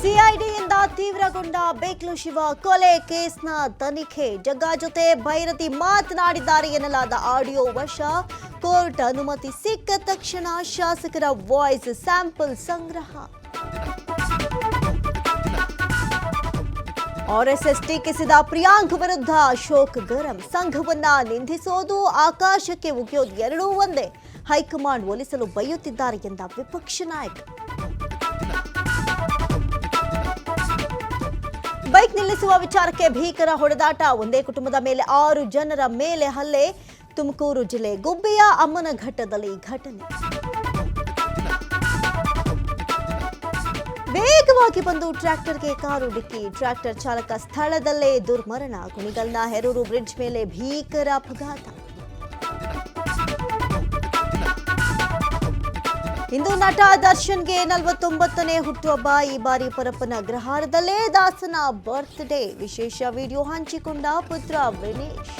ಸಿಐಡಿಯಿಂದ ತೀವ್ರಗೊಂಡ ಬೇಕ್ಲು ಶಿವ ಕೊಲೆ ಕೇಸ್ನ ತನಿಖೆ. ಜಗ್ಗಾ ಜೊತೆ ಭೈರತಿ ಮಾತನಾಡಿದ್ದಾರೆ ಎನ್ನಲಾದ ಆಡಿಯೋ ವಶ. ಕೋರ್ಟ್ ಅನುಮತಿ ಸಿಕ್ಕ ತಕ್ಷಣ ಶಾಸಕರ ವಾಯ್ಸ್ ಸ್ಯಾಂಪಲ್ ಸಂಗ್ರಹ. ಆರ್ಎಸ್ಎಸ್ ಟೀಕಿಸಿದ ಪ್ರಿಯಾಂಕ್ ವಿರುದ್ಧ ಅಶೋಕ್ ಗರಂ. ಸಂಘವನ್ನ ನಿಂದಿಸೋದು, ಆಕಾಶಕ್ಕೆ ಉಗಿಯೋದು ಎರಡೂ ಒಂದೇ. ಹೈಕಮಾಂಡ್ ಒಲಿಸಲು ಬೈಯುತ್ತಿದ್ದಾರೆ ಎಂದ ವಿಪಕ್ಷ ನಾಯಕ. ಬೈಕ್ ನಿಲ್ಲಿಸುವ ವಿಚಾರಕ್ಕೆ ಭೀಕರ ಹೊಡೆದಾಟ. ಒಂದೇ ಕುಟುಂಬದ ಮೇಲೆ 6 ಜನರ ಮೇಲೆ ಹಲ್ಲೆ. ತುಮಕೂರು ಜಿಲ್ಲೆ ಗುಬ್ಬಿಯ ಅಮ್ಮನಘಟ್ಟದಲ್ಲಿ ಘಟನೆ. ವೇಗವಾಗಿ ಬಂದು ಟ್ರ್ಯಾಕ್ಟರ್ಗೆ ಕಾರು ಡಿಕ್ಕಿ. ಟ್ರ್ಯಾಕ್ಟರ್ ಚಾಲಕ ಸ್ಥಳದಲ್ಲೇ ದುರ್ಮರಣ. ಕುಣಿಗಲ್ನ ಹೆರೂರು ಬ್ರಿಡ್ಜ್ ಮೇಲೆ ಭೀಕರ ಅಪಘಾತ. ಇಂದು ನಟ ದರ್ಶನ್ಗೆ 49ನೇ ಹುಟ್ಟುಹಬ್ಬ. ಈ ಬಾರಿ ಪರಪ್ಪನ ಅಗ್ರಹಾರದಲ್ಲೇ ದಾಸನ ಬರ್ತ್ಡೇ. ವಿಶೇಷ ವಿಡಿಯೋ ಹಂಚಿಕೊಂಡ ಪುತ್ರ ವಿನೇಶ್.